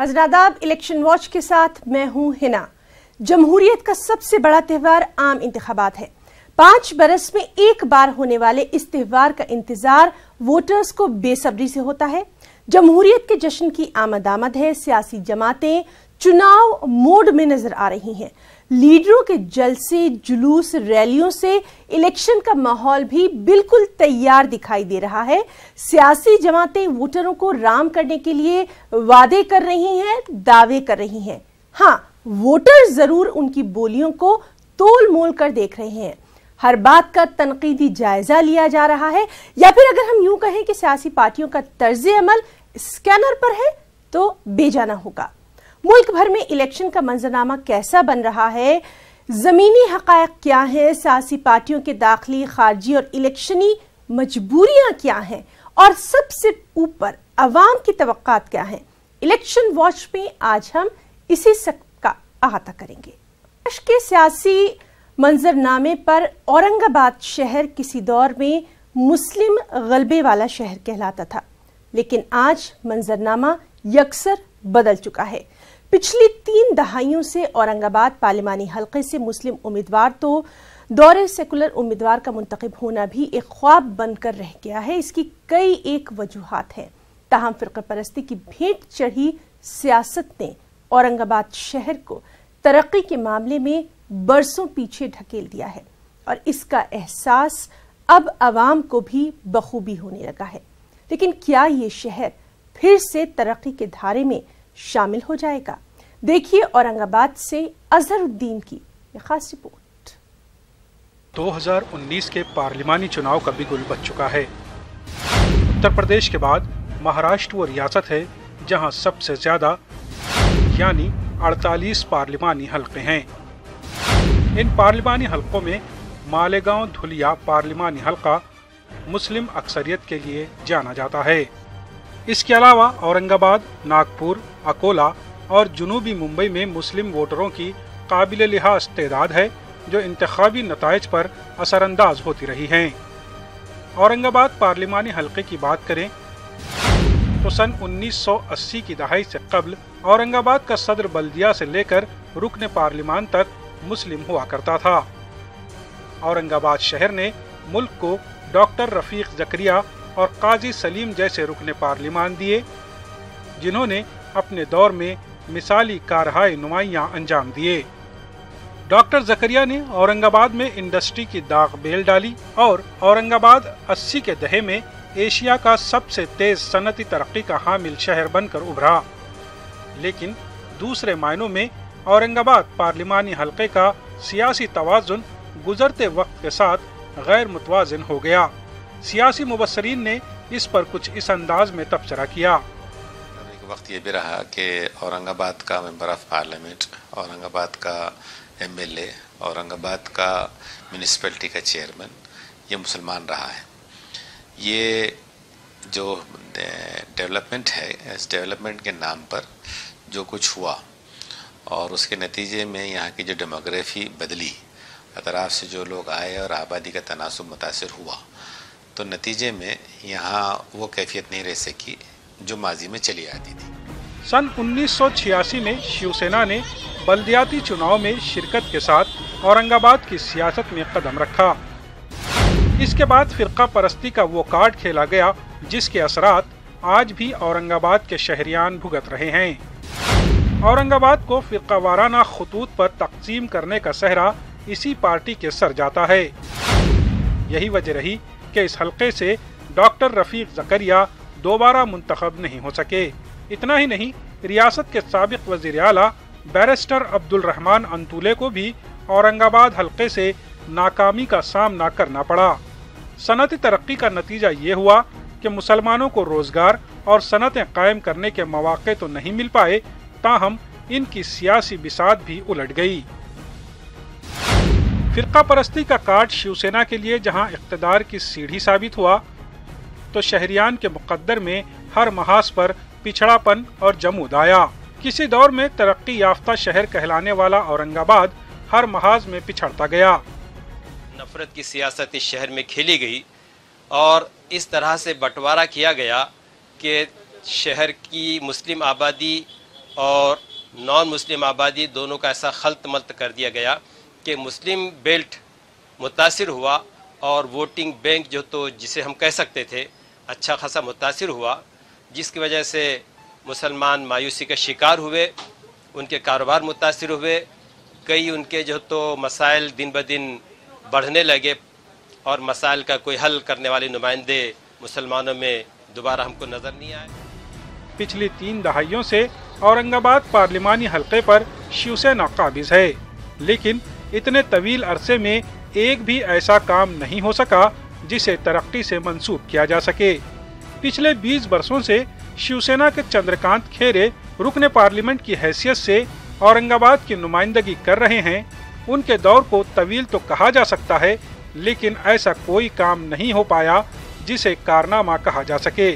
हज़रादाब election watch के साथ मैं हूं हिना। जमहूरियत का सबसे बड़ा त्यौहार आम इंतखाबात है। 5 बरस में एक बार होने वाले इस त्यौहार का इंतजार वोटर्स को बेसब्री से होता है। जमहूरियत के जश्न की आमद है। सियासी जमातें चुनाव मोड में नजर आ रही हैं। लीडरों के जलसे, जुलूस, रैलियों से इलेक्शन का माहौल भी बिल्कुल तैयार दिखाई दे रहा है। सियासी जमातें वोटरों को राम करने के लिए वादे कर रही हैं, दावे कर रही हैं। हाँ, वोटर जरूर उनकी बोलियों को तोल मोल कर देख रहे हैं। हर बात का तनकीदी जायजा लिया जा रहा है, या फिर अगर हम यूं कहें कि सियासी पार्टियों का तर्ज अमल स्कैनर पर है तो बेजाना होगा। मुल्क भर में इलेक्शन का मंजरनामा कैसा बन रहा है, जमीनी हकायक क्या है, सियासी पार्टियों के दाखिली, खारजी और इलेक्शनी मजबूरियां क्या हैं, और सबसे ऊपर अवाम की तवक्कात क्या हैं। इलेक्शन वॉच में आज हम इसी सब का अहाता करेंगे। देश के सियासी मंजरनामे पर औरंगाबाद शहर किसी दौर में मुस्लिम गलबे वाला शहर कहलाता था, लेकिन आज मंजरनामा यकसर बदल चुका है। पिछली 3 दहाइयों से औरंगाबाद पार्लिमानी हलके से मुस्लिम उम्मीदवार तो दौरे सेकुलर उम्मीदवार का मुंतखब होना भी एक ख्वाब बनकर रह गया है। इसकी कई एक वजूहात हैं। ताहम फिरका परस्ती की भेंट चढ़ी सियासत ने औरंगाबाद शहर को तरक्की के मामले में बरसों पीछे ढकेल दिया है, और इसका एहसास अब अवाम को भी बखूबी होने लगा है। लेकिन क्या ये शहर फिर से तरक्की के धारे में शामिल हो जाएगा? देखिए औरंगाबाद से अजहरुद्दीन की ये खास रिपोर्ट। 2019 के पार्लिमानी चुनाव का बिगुल बज चुका है। उत्तर प्रदेश के बाद महाराष्ट्र वो रियासत है जहां सबसे ज्यादा यानी 48 पार्लिमानी हलके हैं। इन पार्लिमानी हलकों में मालेगांव धुलिया पार्लिमानी हलका मुस्लिम अक्सरियत के लिए जाना जाता है। इसके अलावा औरंगाबाद, नागपुर, अकोला और जुनूबी मुंबई में मुस्लिम वोटरों की काबिल लिहाज तादाद है जो इंतखाबी नताइज पर असरअंदाज होती रही हैं। औरंगाबाद पार्लिमानी हलके की बात करें तो सन 1980 की दहाई से कबल औरंगाबाद का सदर बल्दिया से लेकर रुकन पार्लिमान तक मुस्लिम हुआ करता था। औरंगाबाद शहर ने मुल्क को डॉक्टर रफीक जकरिया और काजी सलीम जैसे रुकने पार्लिमान दिए, जिन्होंने अपने दौर में मिसाली कारहाय नुमाइयां अंजाम दिए। डॉक्टर जकरिया ने औरंगाबाद में इंडस्ट्री की दाग बेल डाली और औरंगाबाद 80 के दहे में एशिया का सबसे तेज सनती तरक्की का हामिल शहर बनकर उभरा। लेकिन दूसरे मायनों में औरंगाबाद पार्लिमानी हलके का सियासी तवाजुन गुजरते वक्त के साथ गैर मुतवाजिन हो गया। सियासी मुबस्सरीन ने इस पर कुछ इस अंदाज में तबसरा किया। एक वक्त ये भी रहा कि औरंगाबाद का मेंबर ऑफ पार्लियामेंट, औरंगाबाद का एमएलए, औरंगाबाद का म्यूनिसिपैलिटी का चेयरमैन ये मुसलमान रहा है। ये जो डेवलपमेंट है, इस डेवलपमेंट के नाम पर जो कुछ हुआ और उसके नतीजे में यहाँ की जो डेमोग्राफी बदली, अतराफ से जो लोग आए और आबादी का तनासुब मुतासिर हुआ, तो नतीजे में यहाँ वो कैफियत नहीं रह सकी जो माजी में चली आती थी। सन 1986 में शिवसेना ने बल्दियाती चुनाव में शिरकत के साथ औरंगाबाद की सियासत में कदम रखा। इसके बाद फिरका परस्ती का वो कार्ड खेला गया जिसके असरात आज भी औरंगाबाद के शहरियान भुगत रहे हैं। औरंगाबाद को फिरका वाराना खतूत पर तकसीम करने का सहरा इसी पार्टी के सर जाता है। यही वजह रही कि इस हलके से डॉक्टर रफीक जकरिया दोबारा मुंतखब नहीं हो सके। इतना ही नहीं, रियासत के साबिक वजीर आला बैरिस्टर अब्दुल रहमान अंतुले को भी औरंगाबाद हलके से नाकामी का सामना करना पड़ा। सनती तरक्की का नतीजा ये हुआ कि मुसलमानों को रोजगार और सनतें कायम करने के मौके तो नहीं मिल पाए, ताहम इनकी सियासी बिसात भी उलट गई। फिरका परस्ती का कार्ड शिवसेना के लिए जहां इख्तिदार की सीढ़ी साबित हुआ, तो शहरियान के मुकद्दर में हर महाज पर पिछड़ापन और जमूद आया। किसी दौर में तरक्की याफ्ता शहर कहलाने वाला औरंगाबाद हर महाज में पिछड़ता गया। नफरत की सियासत इस शहर में खेली गई और इस तरह से बंटवारा किया गया कि शहर की मुस्लिम आबादी اور نان مسلم آبادی دونوں کا ایسا خلط ملط کر دیا گیا کہ مسلم بیلٹ متاثر ہوا اور ووٹنگ بینک جو تو جسے ہم کہہ سکتے تھے اچھا خاصا متاثر ہوا، جس کی وجہ سے مسلمان مایوسی کا شکار ہوئے، ان کے کاروبار متاثر ہوئے، کئی ان کے جو تو مسائل دن بدن بڑھنے لگے اور مسائل کا کوئی حل کرنے والے نمائندے مسلمانوں میں دوبارہ ہم کو نظر نہیں آئے۔ پچھلی 3 دہائیوں سے اورنگ آباد پارلیمانی حلقے پر شیو سینا قابض ہے، لیکن اتنے طویل عرصے میں ایک بھی ایسا کام نہیں ہو سکا جسے ترقی سے منسوب کیا جا سکے۔ پچھلے 20 برسوں سے شیو سینا کے چندرکانت کھیرے رکن پارلیمنٹ کی حیثیت سے اورنگ آباد کی نمائندگی کر رہے ہیں۔ ان کے دور کو طویل تو کہا جا سکتا ہے، لیکن ایسا کوئی کام نہیں ہو پایا جسے کارنامہ کہا جا سکے۔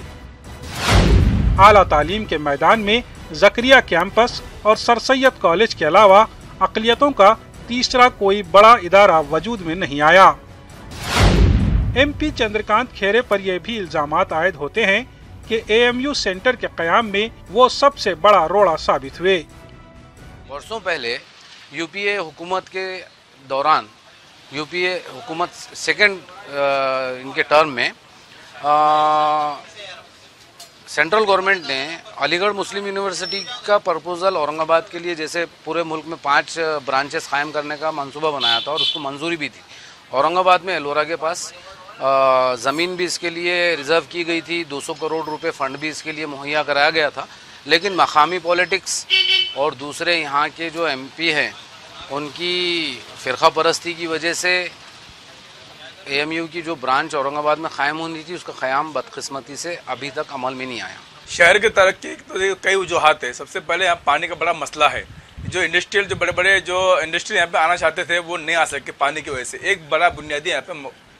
اعلیٰ تعلیم کے میدان میں زکریہ کیمپس اور سر سید کالج کے علاوہ اقلیتوں کا تیسرا کوئی بڑا ادارہ وجود میں نہیں آیا۔ ایم پی چندرکانت کھیرے پر یہ بھی الزامات عائد ہوتے ہیں کہ اے ایم یو سینٹر کے قیام میں وہ سب سے بڑا روڑا ثابت ہوئے۔ برسوں پہلے یو پی اے حکومت کے دوران، یو پی اے حکومت سیکنڈ ان کے ٹرم میں سینٹرل گورنمنٹ نے علی گڑھ مسلم یونیورسٹی کا پرپوزل اورنگ آباد کے لیے جیسے پورے ملک میں 5 برانچز قائم کرنے کا منصوبہ بنایا تھا اور اس کو منظوری بھی تھی۔ اورنگ آباد میں ایلورا کے پاس زمین بھی اس کے لیے ریزرو کی گئی تھی، 200 کروڑ روپے فنڈ بھی اس کے لیے مہیا کرایا گیا تھا، لیکن مقامی پولیٹکس اور دوسرے یہاں کے جو ایم پی ہیں ان کی فرقہ پرستی کی وجہ سے اے ایم یو کی جو برانچ اورنگ آباد میں قائم ہونی تھی اس کا قیام بدقسمتی سے ابھی تک عمل میں نہیں آیا۔ شہر کی ترقی تو کئی وجوہات ہے۔ سب سے پہلے یہاں پانی کا بڑا مسئلہ ہے، جو انڈسٹریل جو بڑے بڑے جو انڈسٹری یہاں پہ آنا چاہتے تھے وہ نہیں آ سکے پانی کی وجہ سے، ایک بڑا بنیادی یہاں پہ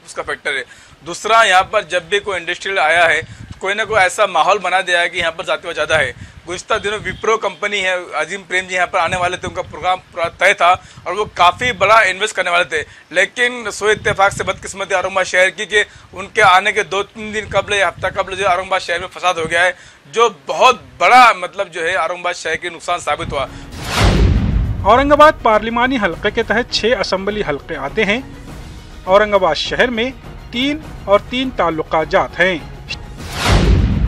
اس کا فیکٹر ہے۔ دوسرا، یہاں پر جب بھی کوئی انڈسٹریل آیا ہے کوئی نہ کوئی ایسا ماحول بنا دیا ہے کہ یہاں پر ذاتی زیادہ ہے۔ گزشتہ دنوں وپرو کمپنی ہے، عظیم پریم جی یہاں پر آنے والے تھے، ان کا پروگرام پورا طے تھا اور وہ کافی بڑا انویسٹ کرنے والے تھے، لیکن سوئے اتفاق سے بدقسمتی اورنگ آباد شہر کی کہ ان کے آنے کے 2-3 دن قبل یا ہفتہ قبل جو اورنگ آباد شہر میں فساد ہو گیا ہے، جو بہت بڑا مطلب جو ہے اورنگ آباد شہر کے نقصان ثابت ہوا۔ اورنگ آباد پارلیمانی حلقے کے تحت 6 اسمبلی حلقے آتے ہیں۔ اورنگ آباد شہر میں 3 اور 3 تعلقات جات ہیں۔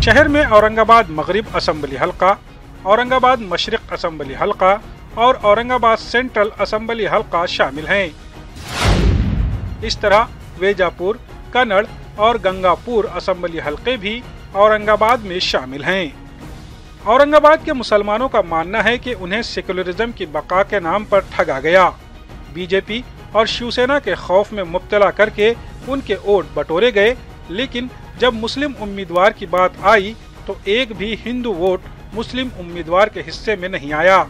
شہر میں اورنگ آباد مغرب اسمبلی حلقہ، اورنگ آباد مشرق اسمبلی حلقہ اور اورنگ آباد سینٹرل اسمبلی حلقہ شامل ہیں۔ اس طرح ویجا پور، کنڑ اور گنگا پور اسمبلی حلقے بھی اورنگ آباد میں شامل ہیں۔ اورنگ آباد کے مسلمانوں کا ماننا ہے کہ انہیں سیکولرزم کی بقا کے نام پر ٹھگا گیا۔ بی جے پی اور شیو سینا کے خوف میں مبتلا کر کے ان کے ووٹ بٹورے گئے، لیکن جب مسلم امیدوار کی بات آئی تو ایک بھی ہندو ووٹ مسلم امیدوار کے حصے میں نہیں آیا،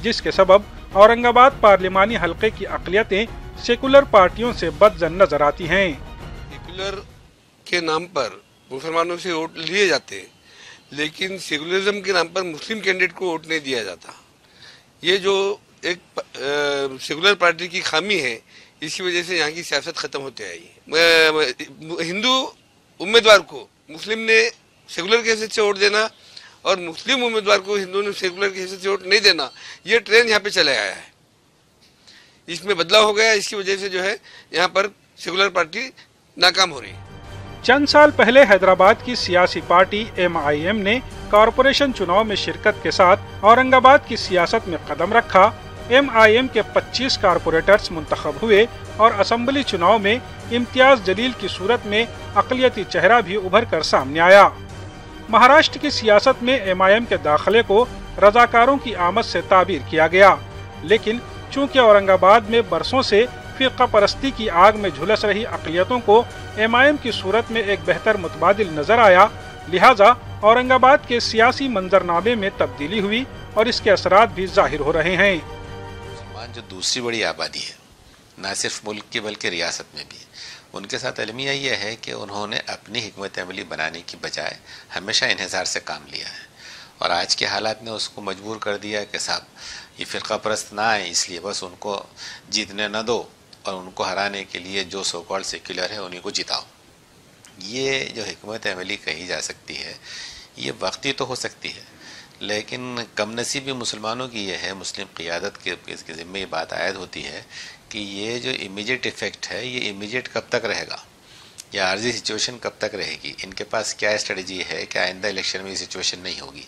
جس کے سبب اورنگ آباد پارلیمانی حلقے کی اقلیتیں سیکولر پارٹیوں سے بدظن نظر آتی ہیں۔ سیکولر کے نام پر مسلمانوں سے ووٹ لیے جاتے ہیں، لیکن سیکولرزم کے نام پر مسلم کینڈیڈیٹ کو ووٹ نہیں دیا جاتا۔ یہ جو ایک سیکولر پارٹی کی خامی ہے، اس کی وجہ سے یہاں کی سیاست ختم ہوتے آئی۔ ہندو امیدوار کو مسلم نے سیکولر کی حیثیت سے ووٹ دینا اور مسلم امیدوار کو ہندو نے سیکولر کی حیثیت سے ووٹ نہیں دینا، یہ ٹرینڈ یہاں پہ چلا آیا ہے۔ اس میں بدلاؤ ہو گیا، اس کی وجہ سے جو ہے یہاں پر سیکولر پارٹی ناکام ہو رہی ہے۔ چند سال پہلے حیدرآباد کی سیاسی پارٹی ایم آئی ایم نے کارپوریشن چناؤ میں شرکت کے ساتھ اورنگ آباد کی سیاست میں قدم رکھا۔ ایم آئی ایم کے 25 کارپوریٹرز منتخب ہوئے اور اسمبلی چناؤ میں امتیاز جلیل کی صورت میں اقلیتی چہرہ بھی ابھر کر سامنے آیا۔ مہاراشٹر کی سیاست میں ایم آئی ایم کے داخلے کو رضاکاروں کی آمد سے تعبیر کیا گیا، لیکن چونکہ اورنگ آباد میں برسوں سے فرقہ پرستی کی آگ میں جھلس رہی اقلیتوں کو ایم آئی ایم کی صورت میں ایک بہتر متبادل نظر آیا، لہٰذا اورنگ آباد کے سیاسی منظرنامے میں تبدیلی ہوئی اور اس کے اثرات بھی ظاہر ہو رہے ہیں۔ مسلمان جو دوسری بڑی آبادی ہے، نہ صرف ملک کی بلکہ ریاست میں بھی، ان کے ساتھ المیہ یہ ہے کہ انہوں نے اپنی حکمت عملی بنانے کی بجائے ہمیشہ انحصار سے کام لیا ہے، اور آج کے حالات نے اس کو مجبور کر دیا کہ صاحب یہ فرقہ پرست نہ آئے، اس لیے بس ان کو جیتنے نہ دو اور ان کو ہرانے کے لیے جو سو کالڈ سیکولر ہے انہیں کو جتاؤ۔ یہ جو حکمت عملی کہی جا سکتی ہے یہ وقتی تو ہو سکتی ہے، لیکن کم نصیبی مسلمانوں کی یہ ہے، مسلم قیادت کے ذمہ یہ بات عائد ہوتی ہے کہ یہ جو امیجیٹ ایفیکٹ ہے یہ امیجیٹ کب تک رہے گا، یا عارضی سچویشن کب تک رہے گی، ان کے پاس کیا اسٹریٹجی ہے کہ آئندہ الیکشن میں یہ سچویشن نہیں ہوگی۔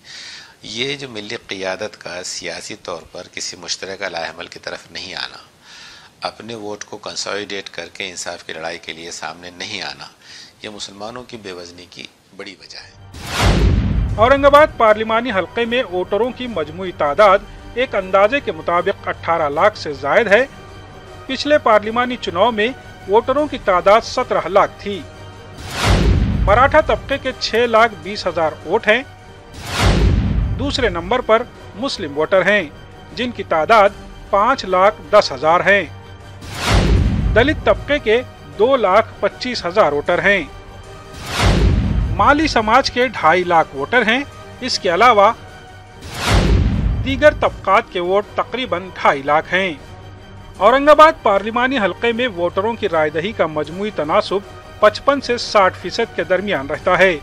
یہ جو ملی قیادت کا سیاسی طور پر کسی مشترکہ لائحہ عمل کی طرف نہیں آنا، اپنے ووٹ کو کنسالیڈیٹ کر کے انصاف کی لڑائی کے لیے سامنے نہیں آنا، یہ مسلمانوں کی بے وزنی کی بڑی وجہ ہے۔ اورنگ آباد پارلیمانی حلقے میں ووٹروں کی مجموعی تعداد ایک اندازے کے مطابق 18 لاکھ سے زائد ہے۔ پچھلے پارلیمانی چناؤ میں ووٹروں کی تعداد 17 لاکھ تھی۔ مراٹھا طبقے کے 6,20,000 ووٹ ہیں۔ دوسرے نمبر پر مسلم ووٹر ہیں جن کی تعداد 5,10,000 ہیں۔ دلت طبقے کے 2,25,000 ووٹر ہیں۔ مالی سماج کے 2.5 لاکھ ووٹر ہیں۔ اس کے علاوہ دیگر طبقات کے ووٹ تقریباً 2.5 لاکھ ہیں۔ اورنگ آباد پارلیمانی حلقے میں ووٹروں کی رائے دہی کا مجموعی تناسب 55 سے 60% کے درمیان رہتا ہے۔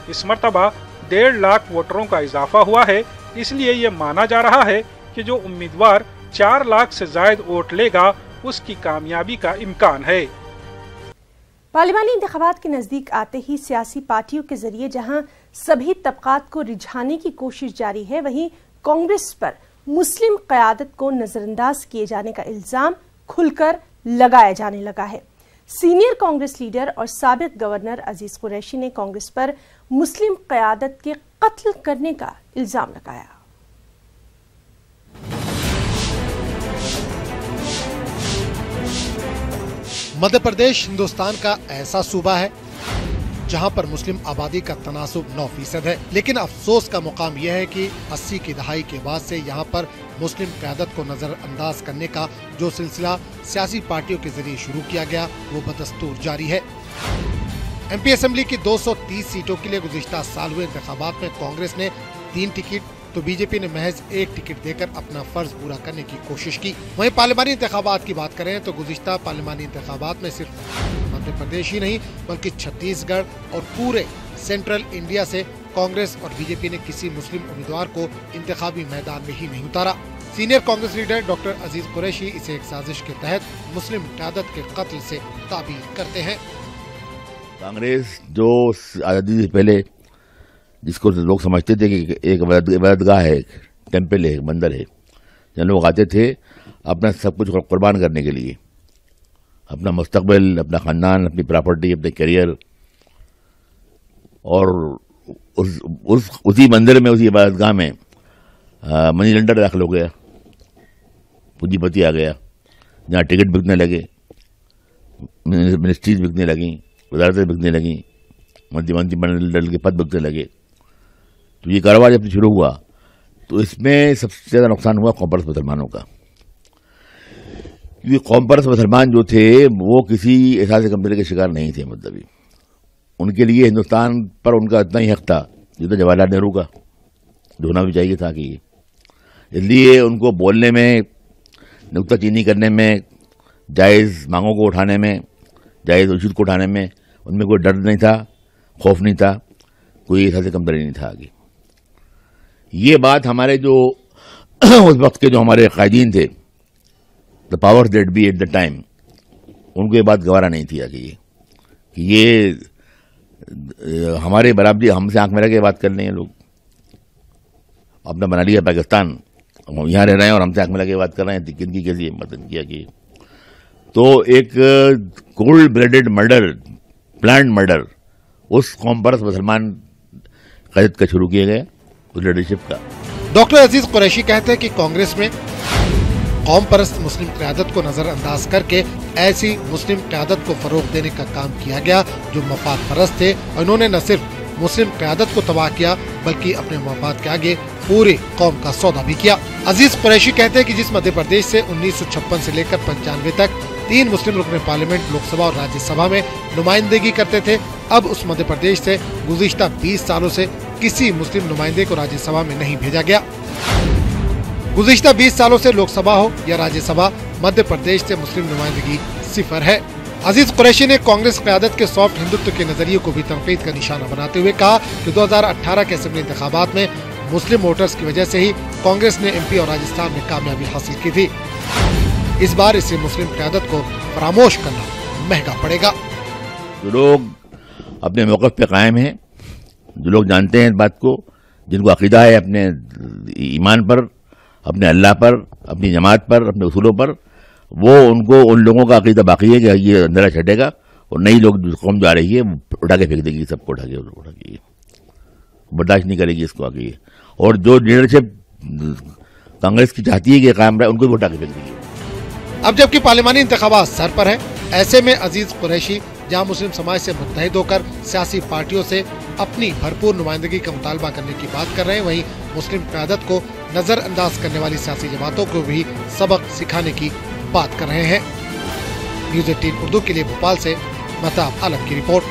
اس مرتبہ 1.5 لاکھ ووٹروں کا اضافہ ہوا ہے، اس لیے یہ مانا جا رہا ہے کہ جو امیدوار 4 لاکھ سے زائد ووٹ لے گا اس کی کامیابی کا امکان ہے۔ پارلیمانی انتخابات کے نزدیک آتے ہی سیاسی پارٹیوں کے ذریعے جہاں سبھی طبقات کو رجھانے کی کوشش جاری ہے، وہیں کانگریس پر مسلم قیادت کو نظر انداز کیے جانے کا الزام کھل کر لگایا جانے لگا ہے۔ سینئر کانگریس لیڈر اور سابق گورنر عزیز قریشی نے کانگریس پر مسلم قیادت کے قتل کرنے کا الزام لگایا۔ مدھیہ پردیش ہندوستان کا ایسا صوبہ ہے جہاں پر مسلم آبادی کا تناسب 9% ہے، لیکن افسوس کا مقام یہ ہے کہ 80 کی دہائی کے بعد سے یہاں پر مسلم قیادت کو نظر انداز کرنے کا جو سلسلہ سیاسی پارٹیوں کے ذریعے شروع کیا گیا وہ بدستور جاری ہے۔ ایم پی اسمبلی کی 230 سیٹوں کے لیے گزشتہ سال ہوئے انتخابات میں کانگریس نے 3 ٹکٹ تو بی جے پی نے محض 1 ٹکٹ دے کر اپنا فرض پورا کرنے کی کوشش کی۔ وہیں پارلیمانی انتخابات کی بات کریں تو گزشتہ پارلیمانی انتخابات میں صرف مدھیہ پردیش ہی نہیں بلکہ چھتیس گڑھ اور پورے سینٹرل انڈیا سے کانگریس اور بی جے پی نے کسی مسلم امیدوار کو انتخابی میدان میں ہی نہیں اتارا۔ Senior Congress leader doctor Aziz Qureshi اسے ایک سازش کے تحت مسلم قیادت کے قتل سے تعبیر کرتے ہیں۔ کانگریس جو آزادی سے پہلے جس کو لوگ سمجھتے تھے کہ ایک عبادتگاہ ہے، ایک ٹیمپل ہے، ایک مندر ہے، جہاں لوگ آتے تھے اپنا سب کچھ قربان کرنے کے لیے، اپنا مستقبل، اپنا خاندان، اپنی پراپرٹی، اپنے کیریئر، اور اسی مندر میں، اسی عبادتگاہ میں منی لینڈر داخل ہو گیا، پونجی پتی آ گیا، جہاں ٹکٹ بکنے لگے، منسٹریز بکنے لگیں، وزارتیں بکنے لگیں، منتری منڈل کے پد بکنے لگے۔ تو یہ کاروبار جب شروع ہوا تو اس میں سب سے زیادہ نقصان ہوا قوم پرست مسلمانوں کا، کیونکہ قوم پرست مسلمان جو تھے وہ کسی احساس کمتری کے شکار نہیں تھے، مطلب ان کے لیے ہندوستان پر ان کا اتنا ہی حق تھا جتنا جواہر لال نہرو کا، جو ہونا بھی چاہیے تھا، کہ اس لیے ان کو بولنے میں، نکتہ چینی کرنے میں، جائز مانگوں کو اٹھانے میں، جائز ایشوز کو اٹھانے میں ان میں کوئی ڈر نہیں تھا، خوف نہیں تھا، کوئی احساس کمتری نہیں تھا۔ آگے یہ بات ہمارے جو اس وقت کے جو ہمارے قائدین تھے، the power that be at the time, ان کو یہ بات گوارا نہیں تھی آگے کہ یہ ہمارے برابری، ہم سے آنکھ میں رکھ کے بات کر رہے ہیں لوگ، اپنا بنا لیا پاکستان، ہم یہاں رہ رہے ہیں اور ہم سے آنکھ میں رکھ کے بات کر رہے ہیں، کن کی کیسی ہمت کیا کہ تو ایک cold blooded murder, planned murder اس قوم پرست مسلمان قیادت کا شروع کیا گیا، اس لیڈرشپ کا۔ ڈاکٹر عزیز قریشی کہتے ہیں کہ کانگریس میں قوم پرست مسلم قیادت کو نظر انداز کر کے ایسی مسلم قیادت کو فروغ دینے کا کام کیا گیا جو مفاد پرست تھے، اور انہوں نے نہ صرف مسلم قیادت کو تباہ کیا بلکہ اپنے مفاد کے آگے پوری قوم کا سودا بھی کیا۔ عزیز قریشی کہتے ہیں کہ جس مدھیہ پردیش سے 1956 سے لے کر 95 تک 3 مسلم رکن پارلیمنٹ لوک سبھا اور راجیہ سبھا میں نمائندگی کرتے تھے، اب اس مدھیہ پردیش سے گزشتہ 20 سالوں سے کسی مسلم نمائندے کو راجیہ سبھا میں نہیں بھیجا گیا۔ گزشتہ 20 سالوں سے لوک سبھا ہو یا راجیہ سبھا، مدھیہ پردیش سے مسلم نمائندگی 0 ہے۔ عزیز قریشی نے کانگریس قیادت کے سافٹ ہندوتو کے نظریے کو بھی تنقید کا نشانہ بناتے ہوئے کہا کہ 2018 کے اسمبلی انتخابات میں मुस्लिम वोटर्स की वजह से ही कांग्रेस ने एमपी और राजस्थान में कामयाबी हासिल की थी। इस बार इससे मुस्लिम क़यादत को फरामोश करना महंगा पड़ेगा। जो लोग अपने मौक़िफ़ पे कायम हैं, जो लोग जानते हैं इस बात को, जिनको अकीदा है अपने ईमान पर, अपने अल्लाह पर, अपनी जमात पर, अपने उसूलों पर, वो उन लोगों का अकीदा बाकी है कि ये अंधेरा छटेगा और नई लोग कौम जा रही है उठा के फेंक देगी, सबको उठा के बर्दाश्त नहीं करेगी इसको आगे। और जो लीडरशिप कांग्रेस की चाहती है कि कायम रहे, उनको भी उठा के फेंक देगी। अब जबकि पार्लिमानी इंतखाबात सर पर है, ऐसे में अजीज कुरैशी जहां मुस्लिम समाज से मुत्तहिद होकर सियासी पार्टियों से अपनी भरपूर नुमाइंदगी का मुतालबा करने की बात कर रहे हैं, वहीं मुस्लिम क़यादत को नजरअंदाज करने वाली सियासी जमातों को भी सबक सिखाने की बात कर रहे हैं। न्यूज़ 18 उर्दू के लिए भोपाल से महताब आलम की रिपोर्ट।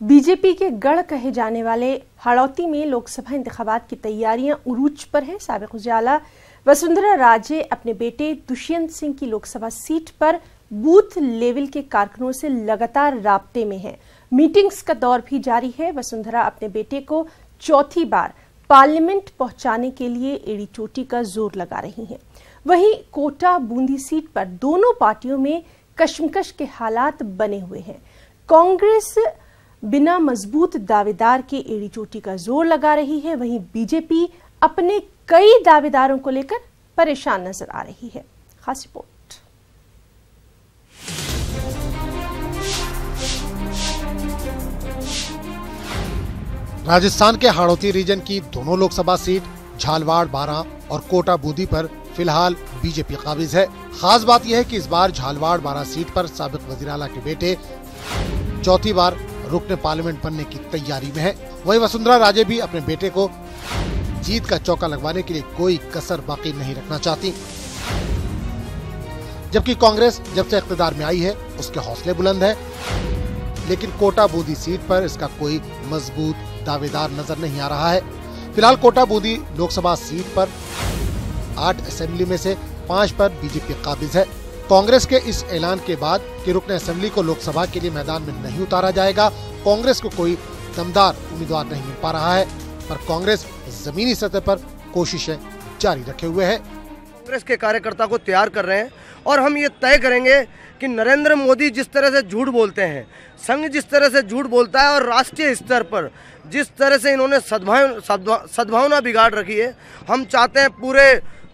बीजेपी के गढ़ कहे जाने वाले हाड़ौती में लोकसभा इंतखाबात की तैयारियां उरूज पर है। साबिक़ उजाला वसुंधरा राजे अपने बेटे दुष्यंत सिंह की लोकसभा सीट पर बूथ लेवल के कारकुनों से लगातार राब्ते में है। मीटिंग्स का दौर भी जारी है। वसुंधरा अपने बेटे को चौथी बार पार्लियामेंट पहुंचाने के लिए एड़ी चोटी का जोर लगा रही हैं। वहीं कोटा बूंदी सीट पर दोनों पार्टियों में कशमकश के हालात बने हुए हैं। कांग्रेस बिना मजबूत दावेदार के एड़ी चोटी का जोर लगा रही है, वहीं बीजेपी अपने कई दावेदारों को लेकर परेशान नजर आ रही है। खास रिपोर्ट। राजस्थान के हाड़ौती रीजन की दोनों लोकसभा सीट झालवाड़ 12 और कोटा बूंदी पर फिलहाल बीजेपी काबिज है। खास बात यह है कि इस बार झालवाड़ 12 सीट पर साबिक़ वज़ीर आला के बेटे चौथी बार रुकने पार्लियामेंट बनने की तैयारी में है। वहीं वसुंधरा राजे भी अपने बेटे को जीत का चौका लगवाने के लिए कोई कसर बाकी नहीं रखना चाहती। जबकि कांग्रेस जब से इख्तिदार में आई है उसके हौसले बुलंद है, लेकिन कोटा बूंदी सीट पर इसका कोई मजबूत दावेदार नजर नहीं आ रहा है। फिलहाल कोटा बूंदी लोकसभा सीट पर 8 असेंबली में से 5 पर बीजेपी काबिज है। कांग्रेस के इस ऐलान के बाद कि रुकन असेंबली को लोकसभा के लिए मैदान में नहीं उतारा जाएगा, कांग्रेस को कोई दमदार उम्मीदवार नहीं मिल पा रहा है, पर कांग्रेस जमीनी सतह पर कोशिशें जारी रखे हुए है। कांग्रेस के कार्यकर्ता को तैयार कर रहे हैं और हम ये तय करेंगे कि नरेंद्र मोदी जिस तरह से झूठ बोलते हैं, संघ जिस तरह से झूठ बोलता है और राष्ट्रीय स्तर पर जिस तरह से इन्होंने सद्भावना बिगाड़ रखी है, हम चाहते हैं पूरे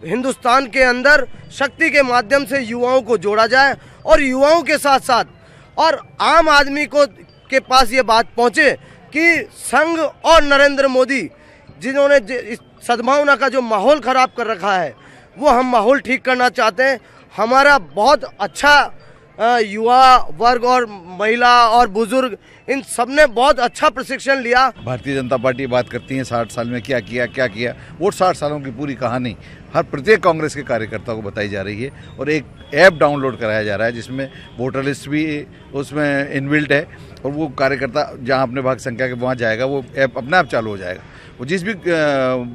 हिंदुस्तान के अंदर शक्ति के माध्यम से युवाओं को जोड़ा जाए और युवाओं के साथ साथ और आम आदमी को के पास ये बात पहुंचे कि संघ और नरेंद्र मोदी जिन्होंने इस सद्भावना का जो माहौल खराब कर रखा है, वो हम माहौल ठीक करना चाहते हैं। हमारा बहुत अच्छा युवा वर्ग और महिला और बुजुर्ग इन सब ने बहुत अच्छा प्रशिक्षण लिया। भारतीय जनता पार्टी बात करती है 60 साल में क्या किया, वो 60 सालों की पूरी कहानी हर प्रत्येक कांग्रेस के कार्यकर्ता को बताई जा रही है और एक ऐप डाउनलोड कराया जा रहा है जिसमें वोटर लिस्ट भी उसमें इनबिल्ट है और वो कार्यकर्ता जहां अपने भाग संख्या के वहां जाएगा वो ऐप अपने आप चालू हो जाएगा। वो जिस भी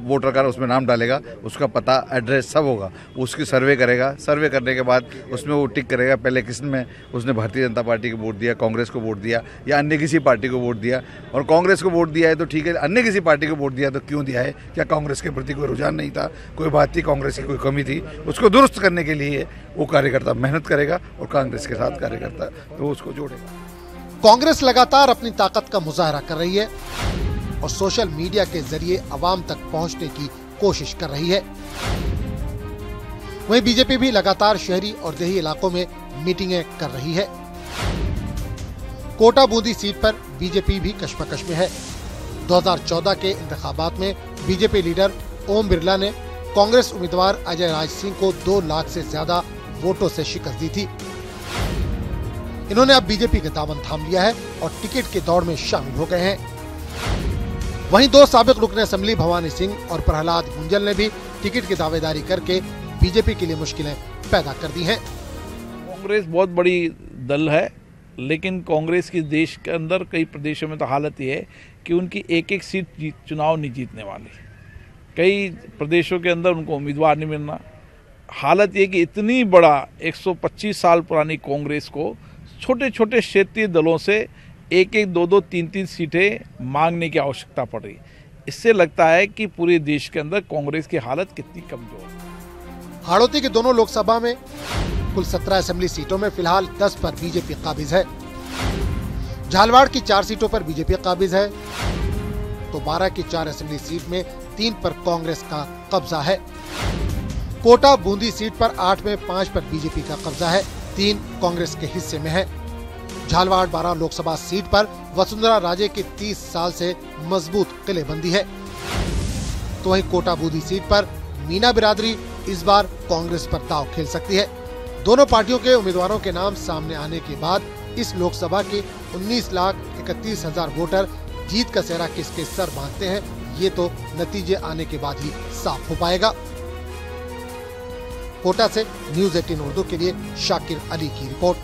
वोटर का उसमें नाम डालेगा उसका पता एड्रेस सब होगा, उसकी सर्वे करेगा, सर्वे करने के बाद उसमें वो टिक करेगा पहले किसमें उसने भारतीय जनता पार्टी को वोट दिया, कांग्रेस को वोट दिया या अन्य किसी पार्टी को वोट दिया। और कांग्रेस को वोट दिया है तो ठीक है, अन्य किसी पार्टी को वोट दिया तो क्यों दिया है, क्या कांग्रेस के प्रति कोई रुझान नहीं था, कोई बात थी, कांग्रेस की कोई कमी थी, उसको दुरुस्त करने के लिए वो कार्यकर्ता मेहनत करेगा और कांग्रेस के साथ कार्यकर्ता तो उसको जोड़ेगा। कांग्रेस लगातार अपनी ताकत का मुजाहरा कर रही है और सोशल मीडिया के जरिए अवाम तक पहुंचने की कोशिश कर रही है। वहीं बीजेपी भी लगातार शहरी और देही इलाकों में मीटिंगें कर रही है। कोटा बूंदी सीट पर बीजेपी भी कशमकश में है। 2014 के इंतखाबात में बीजेपी लीडर ओम बिरला ने कांग्रेस उम्मीदवार अजय राज सिंह को 2 लाख से ज्यादा वोटों से शिकस्त दी थी। इन्होंने अब बीजेपी का दामन थाम लिया है और टिकट की दौड़ में शामिल हो गए हैं। वहीं 2 साबिक रुकन असेंबली भवानी सिंह और प्रहलाद गुंजल ने भी टिकट की दावेदारी करके बीजेपी के लिए मुश्किलें पैदा कर दी हैं। कांग्रेस बहुत बड़ी दल है, लेकिन कांग्रेस की देश के अंदर कई प्रदेशों में तो हालत ये है कि उनकी एक सीट चुनाव नहीं जीतने वाली। कई प्रदेशों के अंदर उनको उम्मीदवार नहीं मिलना। हालत ये कि इतनी बड़ा 125 साल पुरानी कांग्रेस को छोटे छोटे क्षेत्रीय दलों से 1-1, 2-2, 3-3 सीटें मांगने की आवश्यकता पड़ रही। इससे लगता है कि पूरे देश के अंदर कांग्रेस की हालत कितनी कमजोर है। हाड़ौती की दोनों लोकसभा में कुल 17 असेंबली सीटों में फिलहाल 10 पर बीजेपी काबिज है। झालवाड़ की 4 सीटों पर बीजेपी काबिज है तो 12 की 4 असेंबली सीट में 3 पर कांग्रेस का कब्जा है। कोटा बूंदी सीट पर 8 में 5 पर बीजेपी का कब्जा है, 3 कांग्रेस के हिस्से में है। झालवाड़ 12 लोकसभा सीट पर वसुंधरा राजे की 30 साल से मजबूत किलेबंदी है तो वहीं कोटा बूंदी सीट पर मीना बिरादरी इस बार कांग्रेस पर दांव खेल सकती है। दोनों पार्टियों के उम्मीदवारों के नाम सामने आने के बाद इस लोकसभा के 19,31,000 वोटर जीत का सेहरा किसके सर बांधते हैं, ये तो नतीजे आने के बाद ही साफ हो पाएगा। कोटा से न्यूज़ 18 उर्दू के लिए शाकिर अली की रिपोर्ट।